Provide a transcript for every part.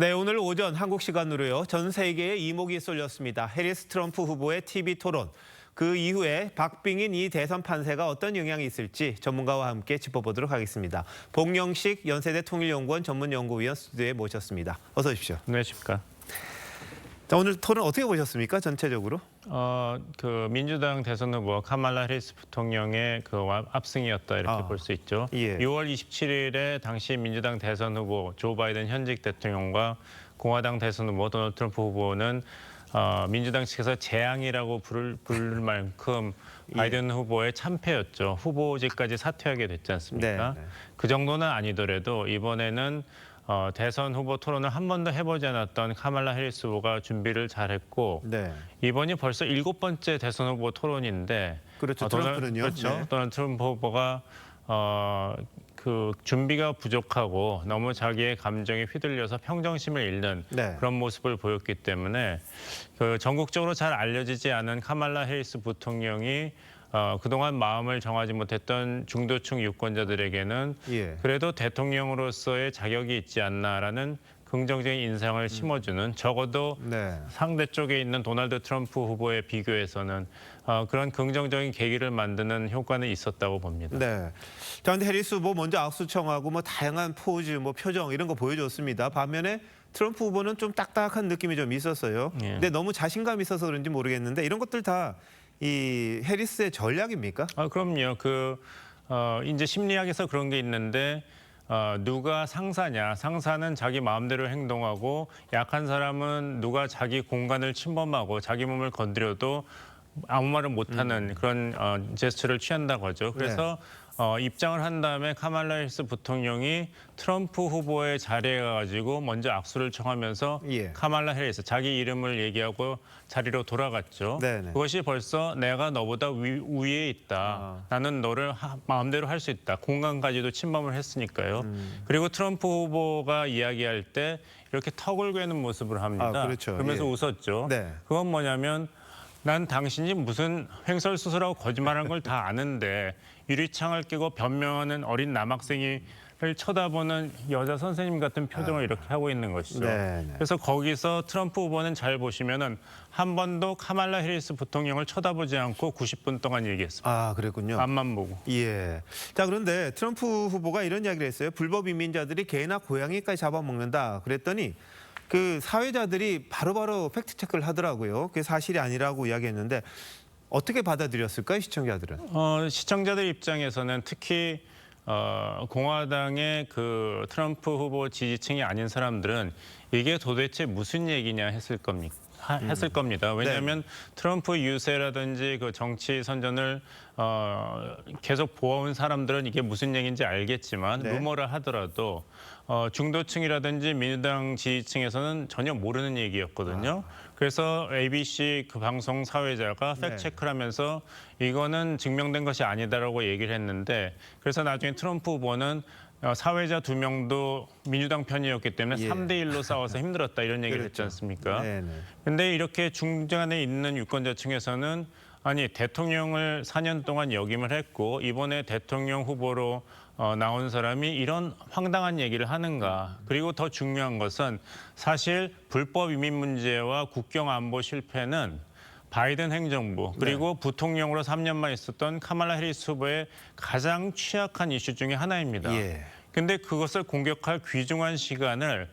네, 오늘 오전 한국 시간으로요. 전 세계에 이목이 쏠렸습니다. 해리스 트럼프 후보의 TV 토론. 그 이후에 박빙인 이 대선 판세가 어떤 영향이 있을지 전문가와 함께 짚어보도록 하겠습니다. 봉영식 연세대 통일연구원 전문연구위원 스튜디오에 모셨습니다. 어서 오십시오. 안녕하십니까. 자, 오늘 토론 어떻게 보셨습니까? 전체적으로? 민주당 대선 후보 카말라 해리스 부통령의 압승이었다 이렇게 볼 수 있죠. 예. 6월 27일에 당시 민주당 대선 후보 조 바이든 현직 대통령과 공화당 대선 후보 도널드 트럼프 후보는 민주당 측에서 재앙이라고 부를 만큼 바이든 후보의 참패였죠. 후보직까지 사퇴하게 됐지 않습니까? 네. 그 정도는 아니더라도 이번에는 대선 후보 토론을 한 번도 해보지 않았던 카말라 해리스 후보가 준비를 잘했고 네. 이번이 벌써 7번째 대선 후보 토론인데 그렇죠. 트럼프는요. 그렇죠. 네. 도널드 트럼프 후보가 그 준비가 부족하고 너무 자기의 감정에 휘둘려서 평정심을 잃는 네. 그런 모습을 보였기 때문에 그 전국적으로 잘 알려지지 않은 카말라 해리스 부통령이 그동안 마음을 정하지 못했던 중도층 유권자들에게는 예. 그래도 대통령으로서의 자격이 있지 않나라는 긍정적인 인상을 심어주는 적어도 네. 상대 쪽에 있는 도널드 트럼프 후보에 비교해서는 그런 긍정적인 계기를 만드는 효과는 있었다고 봅니다. 네. 자, 근데 해리스 후보 먼저 악수청하고 뭐 다양한 포즈, 뭐 표정 이런 거 보여줬습니다. 반면에 트럼프 후보는 좀 딱딱한 느낌이 좀 있었어요. 예. 근데 너무 자신감이 있어서 그런지 모르겠는데 이런 것들 다 이 해리스의 전략입니까? 그럼요. 이제 심리학에서 그런 게 있는데 누가 상사냐? 상사는 자기 마음대로 행동하고 약한 사람은 누가 자기 공간을 침범하고 자기 몸을 건드려도 아무 말을 못하는 그런 제스처를 취한다고 하죠. 그래서 입장을 한 다음에 카말라 해리스 부통령이 트럼프 후보의 자리에 가가지고 먼저 악수를 청하면서 예. 카말라 해리스 자기 이름을 얘기하고 자리로 돌아갔죠. 네네. 그것이 벌써 내가 너보다 위에 있다. 나는 너를 마음대로 할 수 있다. 공간까지도 침범을 했으니까요. 그리고 트럼프 후보가 이야기할 때 이렇게 턱을 괴는 모습을 합니다. 그렇죠. 그러면서 예. 웃었죠. 네. 그건 뭐냐면 난 당신이 무슨 횡설수설하고 거짓말한 걸 다 아는데 유리창을 끼고 변명하는 어린 남학생이를 쳐다보는 여자 선생님 같은 표정을 이렇게 하고 있는 것이죠. 네네. 그래서 거기서 트럼프 후보는 잘 보시면은 한 번도 카말라 해리스 부통령을 쳐다보지 않고 90분 동안 얘기했습니다. 그랬군요. 앞만 보고. 예. 자, 그런데 트럼프 후보가 이런 이야기를 했어요. 불법 이민자들이 개나 고양이까지 잡아먹는다. 그랬더니 그 사회자들이 바로바로 팩트 체크를 하더라고요. 그게 사실이 아니라고 이야기했는데 어떻게 받아들였을까요, 시청자들은? 시청자들 입장에서는 특히 공화당의 그 트럼프 후보 지지층이 아닌 사람들은 이게 도대체 무슨 얘기냐 했을 겁니다. 왜냐하면 트럼프 유세라든지 그 정치 선전을 계속 보아온 사람들은 이게 무슨 얘기인지 알겠지만 네. 루머를 하더라도 중도층이라든지 민주당 지지층에서는 전혀 모르는 얘기였거든요. 그래서 ABC 그 방송 사회자가 네. 팩트체크를 하면서 이거는 증명된 것이 아니다라고 얘기를 했는데 그래서 나중에 트럼프 후보는 사회자 2명도 민주당 편이었기 때문에 예. 3대1로 싸워서 힘들었다 이런 얘기를 했지 그렇죠. 않습니까? 네네. 근데 이렇게 중간에 있는 유권자층에서는 아니 대통령을 4년 동안 역임을 했고 이번에 대통령 후보로 나온 사람이 이런 황당한 얘기를 하는가. 그리고 더 중요한 것은 사실 불법 이민 문제와 국경 안보 실패는 바이든 행정부 그리고 부통령으로 3년만 있었던 카말라 해리스 후보의 가장 취약한 이슈 중에 하나입니다. 예. 근데 그것을 공격할 귀중한 시간을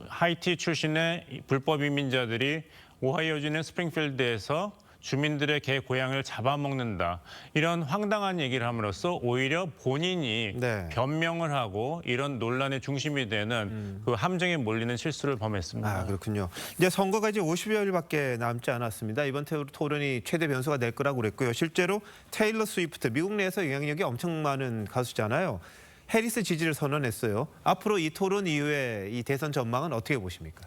하이티 출신의 불법 이민자들이 오하이오주는 스프링필드에서 주민들의 개, 고양이를 잡아먹는다. 이런 황당한 얘기를 함으로써 오히려 본인이 네. 변명을 하고 이런 논란의 중심이 되는 그 함정에 몰리는 실수를 범했습니다. 그렇군요. 이제 선거가 이제 50여일밖에 남지 않았습니다. 이번 토론이 최대 변수가 될 거라고 그랬고요. 실제로 테일러 스위프트, 미국 내에서 영향력이 엄청 많은 가수잖아요. 해리스 지지를 선언했어요. 앞으로 이 토론 이후에 이 대선 전망은 어떻게 보십니까?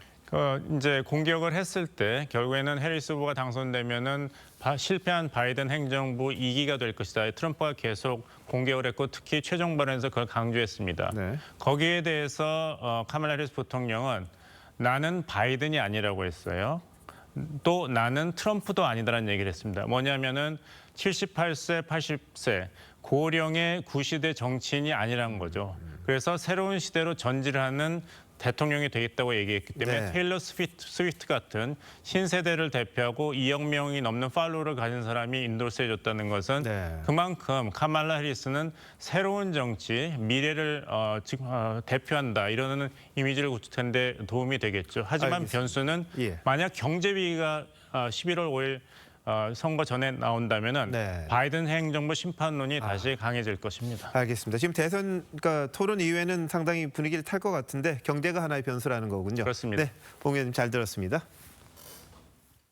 이제 공격을 했을 때 결국에는 해리스 후보가 당선되면은 실패한 바이든 행정부 2기가 될 것이다. 트럼프가 계속 공격을 했고 특히 최종 발언에서 그걸 강조했습니다. 네. 거기에 대해서 카말라 해리스 부통령은 나는 바이든이 아니라고 했어요. 또 나는 트럼프도 아니다라는 얘기를 했습니다. 뭐냐면은 78세, 80세 고령의 구시대 정치인이 아니란 거죠. 그래서 새로운 시대로 전진하는 대통령이 되겠다고 얘기했기 때문에 네. 테일러 스위프트 같은 신세대를 대표하고 2억 명이 넘는 팔로워를 가진 사람이 인도스해줬다는 것은 네. 그만큼 카말라 해리스는 새로운 정치, 미래를 대표한다 이러는 이미지를 구축하는 데 도움이 되겠죠. 하지만 알겠습니다. 변수는 예. 만약 경제 위기가 11월 5일 선거 전에 나온다면은 네. 바이든 행정부 심판론이 다시 강해질 것입니다. 알겠습니다. 지금 대선 그러니까 토론 이후에는 상당히 분위기를 탈 것 같은데 경제가 하나의 변수라는 거군요. 그렇습니다. 네, 봉 의원님 잘 들었습니다.